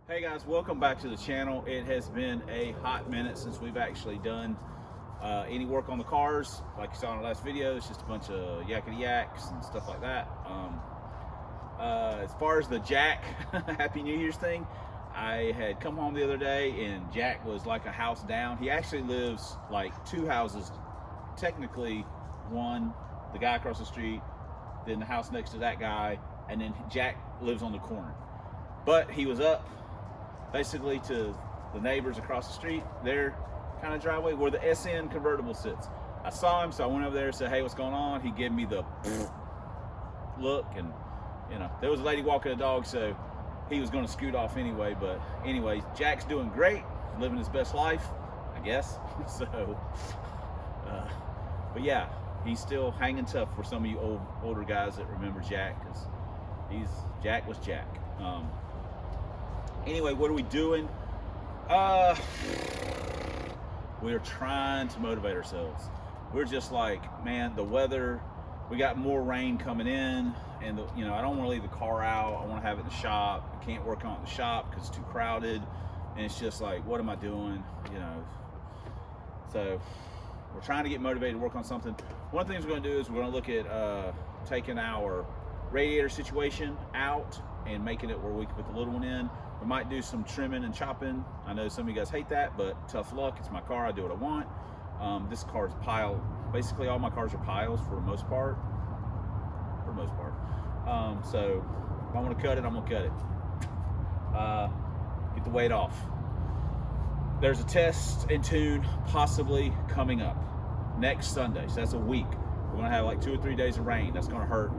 Hey guys, welcome back to the channel. It has been a hot minute since we've actually done any work on the cars. Like you saw in the last video, it's just a bunch of yakety yaks and stuff like that. As far as the Jack Happy New Year's thing, I had come home the other day and Jack was like a house down. He actually lives like two houses, technically one, the guy across the street, then the house next to that guy, and then Jack lives on the corner. But he was up basically to the neighbors across the street, their kind of driveway where the SN convertible sits. I saw him, so I went over there and said, hey, what's going on? He gave me the look, and you know, there was a lady walking a dog, so he was going to scoot off anyway. But anyway, Jack's doing great, living his best life, I guess. So, but yeah, he's still hanging tough for some of you older guys that remember Jack, because Jack was Jack. Anyway, what are we doing? We're trying to motivate ourselves. We're just like, man, the weather, we got more rain coming in, and you know, I don't want to leave the car out. I want to have it in the shop. I can't work on it in the shop because it's too crowded, and it's just like, what am I doing? You know, so we're trying to get motivated to work on something. One of the things we're going to do is we're going to look at taking our radiator situation out and making it where we can put the little one in. We might do some trimming and chopping. I know some of you guys hate that, but tough luck. It's my car. I do what I want. This car is piled. Basically, all my cars are piles for the most part. So if I want to cut it, I'm going to cut it. Get the weight off. There's a test and tune possibly coming up next Sunday. So that's a week. We're going to have like 2 or 3 days of rain. That's going to hurt.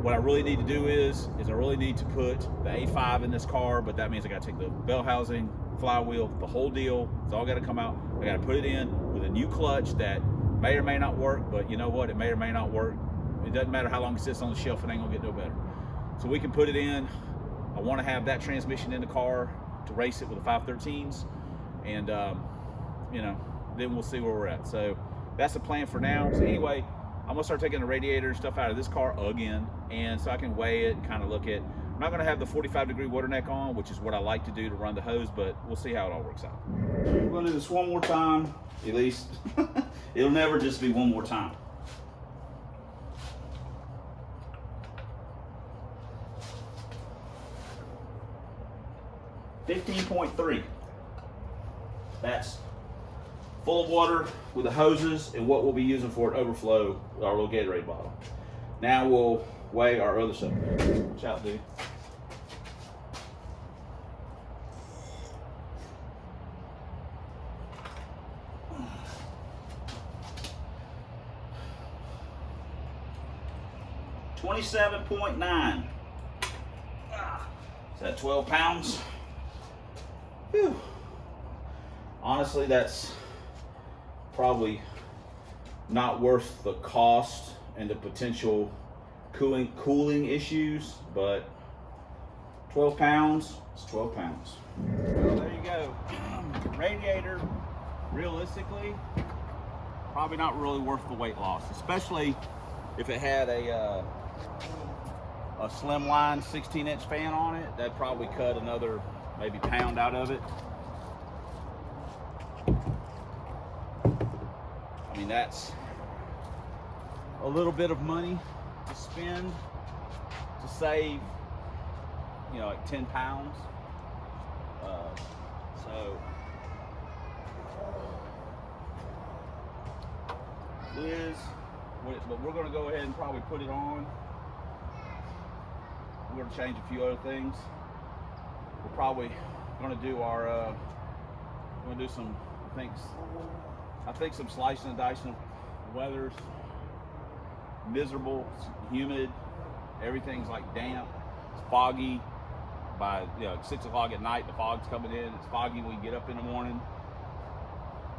What I really need to do is I really need to put the A5 in this car, but that means I got to take the bell housing, flywheel, the whole deal. It's all got to come out. I got to put it in with a new clutch that may or may not work, but you know what? It may or may not work. It doesn't matter how long it sits on the shelf, it ain't gonna get no better. So we can put it in. I want to have that transmission in the car to race it with the 513s, and you know, then we'll see where we're at. So that's the plan for now. So anyway, I'm gonna start taking the radiator and stuff out of this car again, and so I can weigh it and kind of look at. I'm not gonna have the 45-degree water neck on, which is what I like to do to run the hose, but we'll see how it all works out. We're gonna do this one more time, at least. It'll never just be one more time. .3. That's full of water with the hoses and what we'll be using for an overflow, our little Gatorade bottle. Now we'll weigh our other stuff. Watch out, dude. $27.9. Is that 12 pounds? Whew. Honestly, that's probably not worth the cost and the potential cooling issues, but 12 pounds, it's 12 pounds. Well, there you go. Radiator, realistically, probably not really worth the weight loss, especially if it had a slimline 16-inch fan on it. That'd probably cut another maybe pound out of it. I mean, that's a little bit of money to spend to save, you know, like 10 pounds. So Liz, but we're going to go ahead and probably put it on. We're going to change a few other things. We're probably going to do our, we're going to do some, I think some slicing and dicing. The weather's miserable, it's humid, everything's like damp, it's foggy. By 6 o'clock at night, the fog's coming in. It's foggy when you get up in the morning.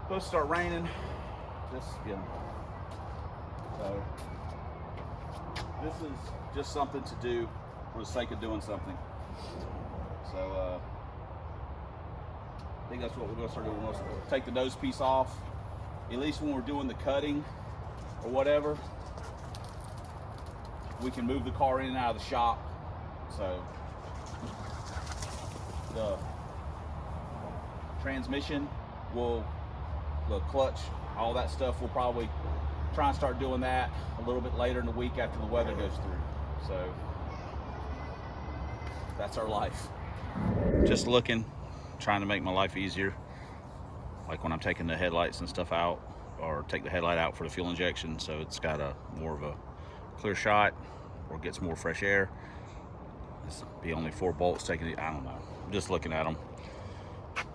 Supposed to start raining. Just so this is just something to do for the sake of doing something. So I think that's what we're going to start doing. We'll take the nose piece off, at least when we're doing the cutting or whatever. We can move the car in and out of the shop. So the transmission, the clutch, all that stuff, we'll probably try and start doing that a little bit later in the week after the weather goes through. So that's our life. Just looking, trying to make my life easier. Like when I'm taking the headlights and stuff out, or take the headlight out for the fuel injection, so it's got a more of a clear shot, or gets more fresh air. This will be only 4 bolts taking it. I don't know. I'm just looking at them.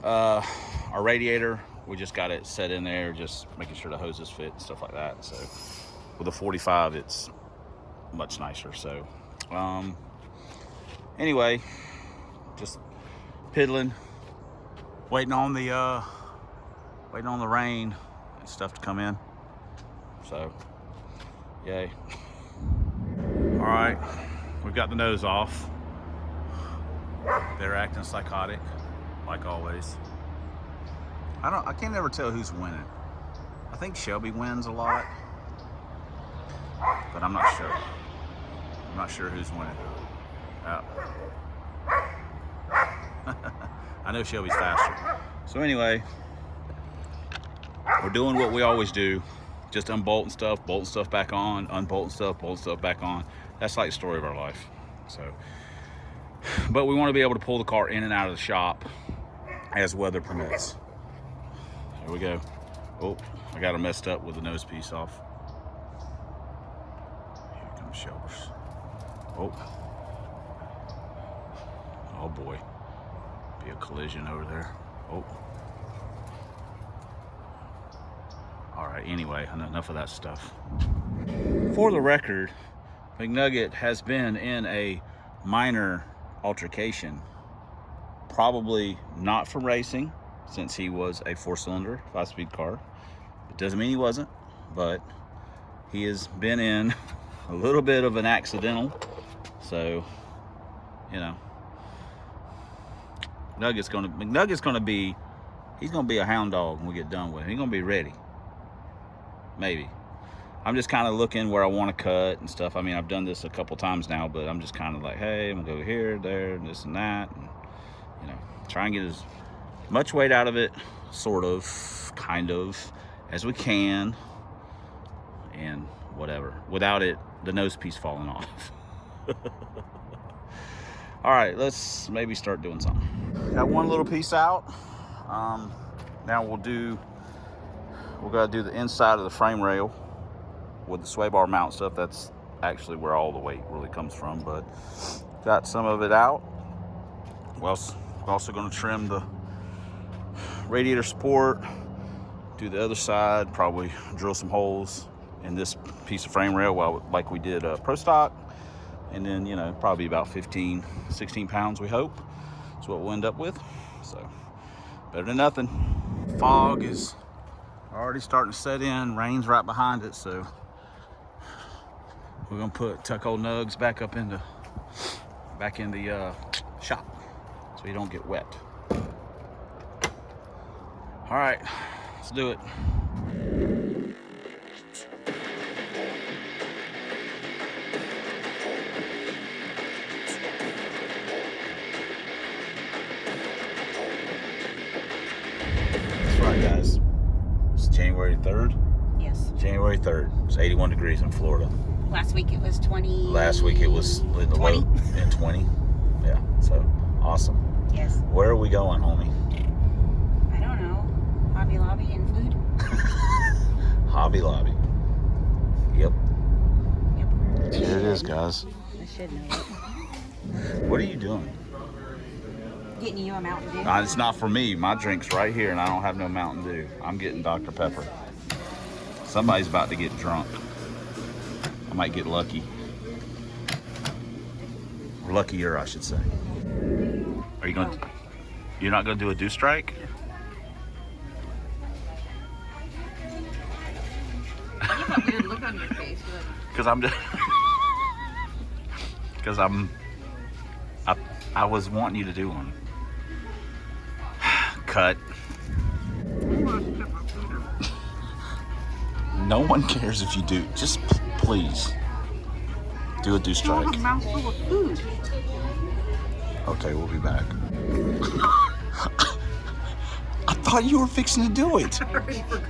Our radiator, we just got it set in there, just making sure the hoses fit and stuff like that. So with a 45, it's much nicer. So anyway, just piddling, waiting on the rain and stuff to come in. So yay. All right, we've got the nose off. They're acting psychotic, like always. I can't ever tell who's winning. I think Shelby wins a lot, but I'm not sure. I'm not sure who's winning. I know Shelby's faster. So anyway, we're doing what we always do. Just unbolting stuff, bolting stuff back on, unbolting stuff, bolting stuff back on. That's like the story of our life. So, but we want to be able to pull the car in and out of the shop as weather permits. Here we go. Oh, I got it messed up with the nose piece off. Here comes Shelbers. Oh. Oh boy. Be a collision over there. Oh. All right, anyway, enough of that stuff. For the record, McNugget has been in a minor altercation. Probably not from racing, since he was a 4-cylinder, 5-speed car. It doesn't mean he wasn't, but he has been in a little bit of an accidental. So, you know, McNugget's gonna be, he's gonna be a hound dog when we get done with him. He's gonna be ready. Maybe. I'm just kind of looking where I want to cut and stuff. I mean, I've done this a couple times now, but I'm just kind of like, hey, I'm gonna go here, there, and this and that, and you know, try and get as much weight out of it, sort of, kind of, as we can, and whatever, without it, the nose piece falling off. All right, let's maybe start doing something. Got one little piece out. Now we're gonna do the inside of the frame rail with the sway bar mount stuff. That's actually where all the weight really comes from, but got some of it out. Well, we're also gonna trim the radiator support, do the other side, probably drill some holes in this piece of frame rail like we did Pro Stock, and then, you know, probably about 15, 16 pounds, we hope. That's what we'll end up with. So better than nothing. Fog is already starting to set in. Rain's right behind it, so we're gonna tuck old Nuggs back in the shop so he don't get wet. All right, let's do it. That's right, guys. It's January 3rd. Yes. January 3rd. It's 81 degrees in Florida. Last week it was 20. Last week it was in the 20. low and 20. Yeah, so awesome. Yes. Where are we going, homie? I don't know. Hobby Lobby and food. Hobby Lobby. Yep. Yep. Here it is, guys. I should know it. What are you doing? Getting you a Mountain Dew. It's not for me. My drink's right here, and I don't have no Mountain Dew. I'm getting Dr. Pepper. Somebody's about to get drunk. I might get lucky. Or luckier, I should say. Are you going? You're not going to do a dew strike? I have that weird look on your face. Because I'm just. Because I was wanting you to do one. Cut. No one cares if you do. Just please do a dew strike. You have a mouthful of food. Okay, we'll be back. I thought you were fixing to do it. I already forgot.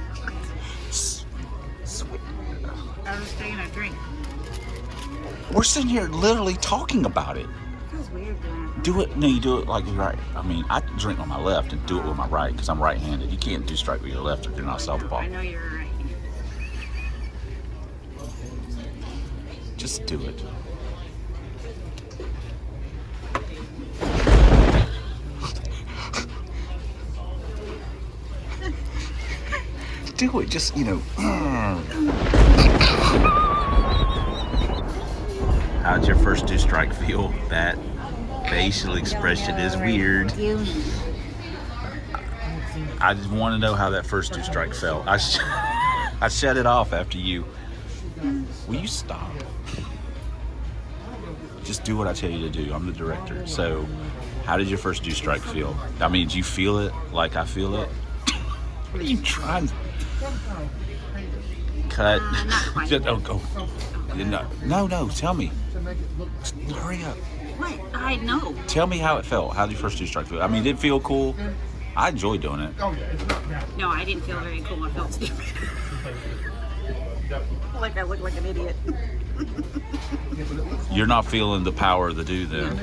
Sweet. I was taking a drink. We're sitting here literally talking about it. Feels weird doing it. Do it. No, you do it like you're right. I mean, I drink on my left and do it with my right because I'm right-handed. You can't do strike with your left if you're not I southpaw. know you're right. Just do it. Do it. Just, you know. How'd your first two strike feel? That facial expression is weird. I just want to know how that first two strike felt. I shut it off after you. Will you stop? Just do what I tell you to do. I'm the director. So, how did your first two strike feel? I mean, did you feel it like I feel it? What are you trying to cut? Just, oh, go. No, tell me. Hurry up. What? I know. Tell me how it felt. How did your first two strike feel? I mean, did it feel cool? I enjoyed doing it. No, I didn't feel very cool. I felt stupid. Like I look like an idiot. You're not feeling the power of the do then.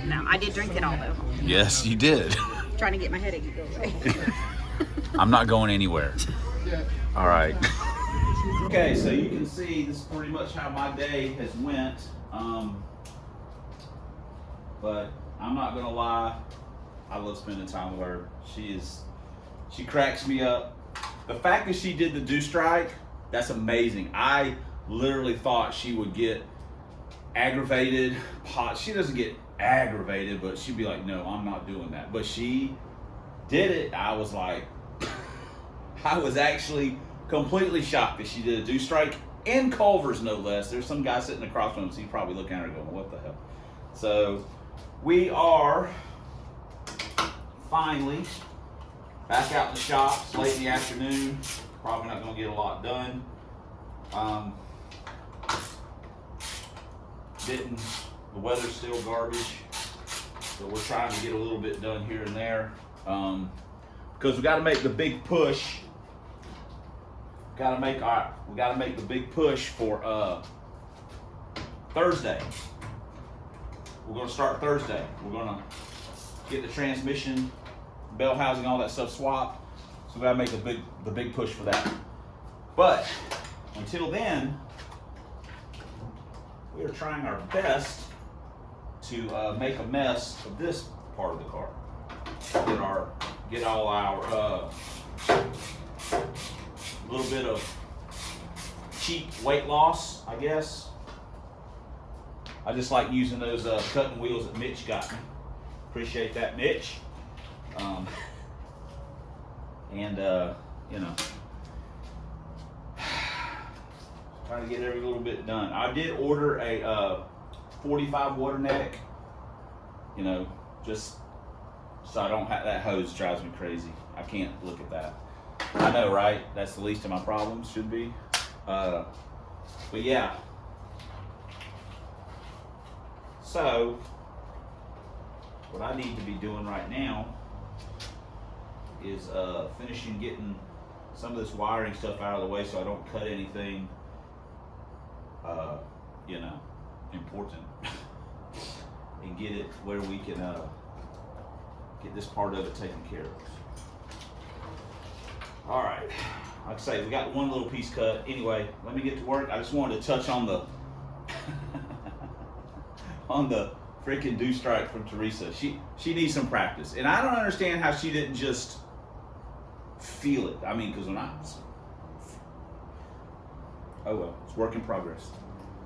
No, I did drink it all though. Yes, you did. Trying to get my headache to go away. I'm not going anywhere. All right. Okay, so you can see this is pretty much how my day has went. But I'm not gonna lie, I love spending time with her. She cracks me up. The fact that she did the do strike, that's amazing. I literally thought she would get aggravated. She doesn't get aggravated, but she'd be like, no, I'm not doing that. But she did it. I was like, I was actually completely shocked that she did a do strike in Culver's, no less. There's some guy sitting across from him, so he's probably looking at her going, what the hell? So we are finally back out in the shop. It's late in the afternoon. Probably not going to get a lot done. The weather's still garbage, so we're trying to get a little bit done here and there. Because we got to make the big push. We got to make the big push for Thursday. We're going to start Thursday. We're going to get the transmission, bell housing, all that stuff swapped. So we got to make the big push for that. But until then, we are trying our best to make a mess of this part of the car. Get all our little bit of cheap weight loss, I guess. I just like using those cutting wheels that Mitch got me. Appreciate that, Mitch. You know, trying to get every little bit done. I did order a 45 water neck, you know, just so I don't have that hose. Drives me crazy. I can't look at that. I know, right? That's the least of my problems, should be. But yeah. So what I need to be doing right now is finishing getting some of this wiring stuff out of the way so I don't cut anything you know, important and get it where we can get this part of it taken care of. All right, like I say, we got one little piece cut. Anyway, let me get to work. I just wanted to touch on the on the freaking do strike from Teresa. She needs some practice, and I don't understand how she didn't just feel it. I mean, because when oh well, it's work in progress.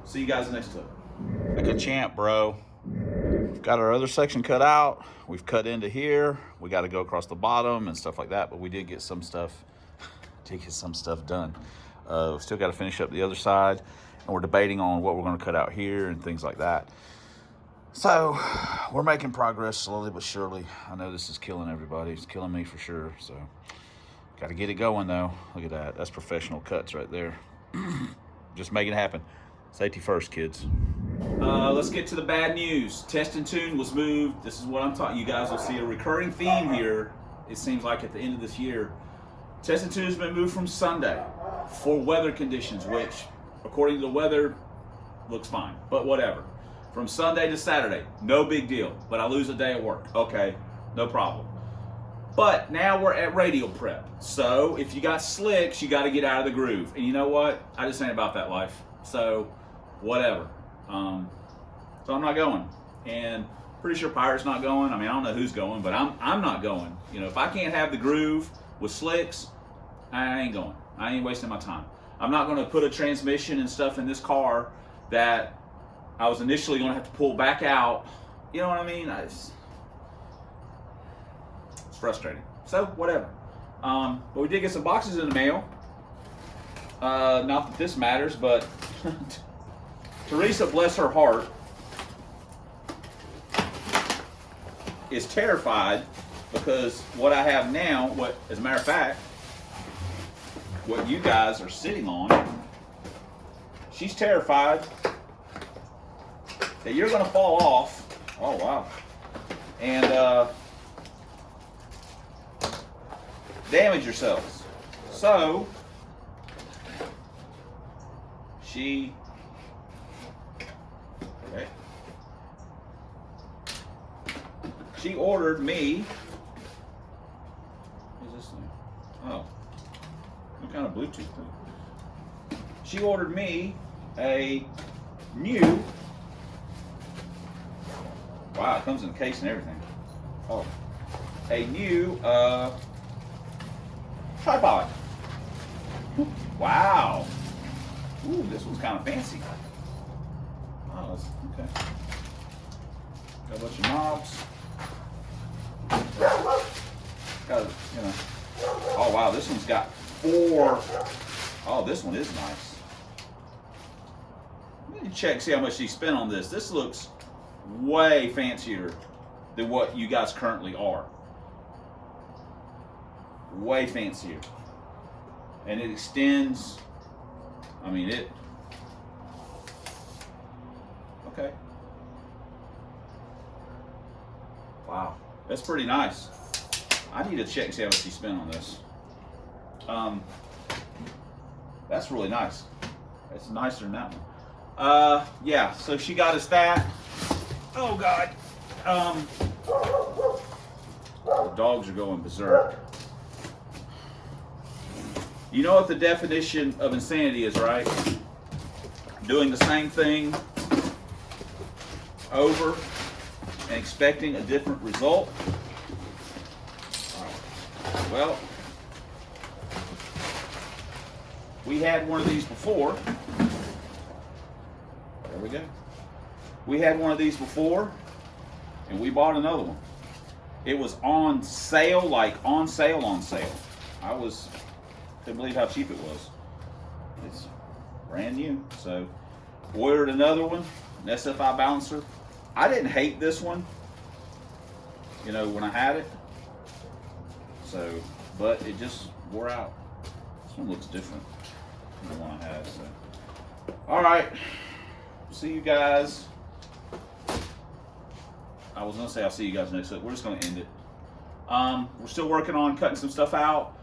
See you guys next time. Like a champ, bro. We've got our other section cut out. We've cut into here. We got to go across the bottom and stuff like that, but we did get some stuff. Done. Still got to finish up the other side, and we're debating on what we're going to cut out here and things like that. So we're making progress slowly but surely. I know this is killing everybody. It's killing me for sure. So got to get it going though. Look at that. That's professional cuts right there. Just make it happen. Safety first, kids. Let's get to the bad news. Test and tune was moved. This is what I'm talking. You guys will see a recurring theme here. It seems like at the end of this year. Test and tune has been moved from Sunday for weather conditions, which, according to the weather, looks fine. But whatever. From Sunday to Saturday, no big deal. But I lose a day at work. Okay, no problem. But now we're at radial prep. So if you got slicks, you got to get out of the groove. And you know what? I just ain't about that life. So whatever. So I'm not going. And pretty sure Pirate's not going. I mean, I don't know who's going, but I'm not going. You know, if I can't have the groove with slicks, I ain't going. I ain't wasting my time. I'm not going to put a transmission and stuff in this car that I was initially going to have to pull back out. You know what I mean? It's frustrating. So whatever. But we did get some boxes in the mail. Not that this matters, but Teresa, bless her heart, is terrified because what I have now, as a matter of fact, what you guys are sitting on, she's terrified that you're going to fall off. Oh, wow. And damage yourselves. So, she... Okay. She ordered me. What is this thing? Oh. What kind of Bluetooth thing? She ordered me a new. Wow, it comes in a case and everything. Oh. A new tripod. Wow. Ooh, this one's kind of fancy. Oh, that's okay. Got a bunch of knobs. Got, you know. Oh wow, this one's got 4. Oh, this one is nice. Let me check, see how much she spent on this. This looks way fancier than what you guys currently are. Way fancier. And it extends. I mean it. Okay. Wow, that's pretty nice. I need to check and see how much she spent on this. That's really nice. It's nicer than that one. Yeah, so she got us that. Oh God. The dogs are going berserk. You know what the definition of insanity is, right? Doing the same thing over and expecting a different result. Well, we had one of these before. There we go. We had one of these before, and we bought another one. It was on sale, like on sale. Couldn't believe how cheap it was. It's brand new. So, ordered another one, an SFI balancer. I didn't hate this one, you know, when I had it. So, but it just wore out. This one looks different than the one I had. So, all right. See you guys. I was gonna say I'll see you guys next week. We're just gonna end it. We're still working on cutting some stuff out.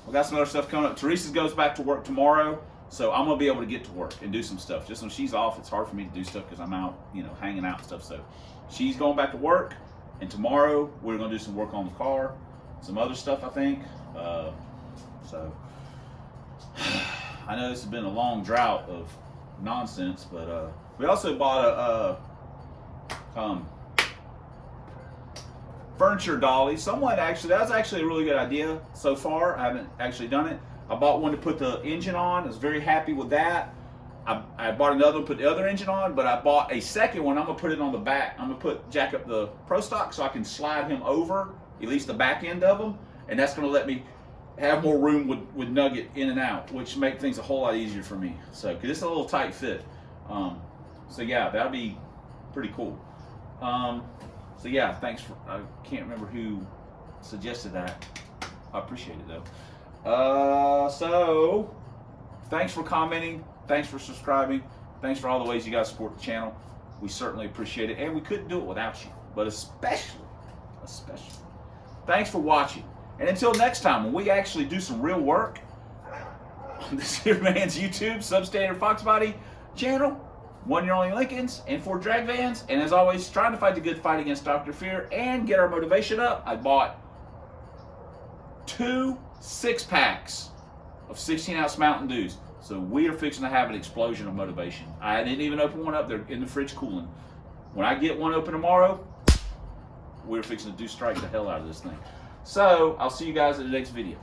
We got some other stuff coming up. Teresa goes back to work tomorrow, so I'm gonna be able to get to work and do some stuff. Just when she's off, it's hard for me to do stuff because I'm out, you know, hanging out and stuff. So she's going back to work, and tomorrow we're gonna do some work on the car, some other stuff, I think. So I know this has been a long drought of nonsense, but we also bought a furniture dolly. That was actually a really good idea so far. I haven't actually done it. I bought one to put the engine on. I was very happy with that. I bought another one, put the other engine on, but I bought a second one. I'm gonna put it on the back. I'm gonna jack up the Pro Stock so I can slide him over, at least the back end of him, and that's gonna let me have more room with Nugget in and out, which make things a whole lot easier for me. So, cause it's a little tight fit. So yeah, that'll be pretty cool. So yeah, thanks for, I can't remember who suggested that. I appreciate it though. So thanks for commenting. Thanks for subscribing. Thanks for all the ways you guys support the channel. We certainly appreciate it, and we couldn't do it without you. But especially, thanks for watching. And until next time, when we actually do some real work on this here man's YouTube Substandard Fox Body channel, One Year Only Lincolns and Ford drag vans, and as always, trying to fight the good fight against Dr. Fear and get our motivation up, I bought 2 6-packs of 16-ounce Mountain Dews. So we are fixing to have an explosion of motivation. I didn't even open one up. They're in the fridge cooling. When I get one open tomorrow, we're fixing to strike the hell out of this thing. So I'll see you guys in the next video.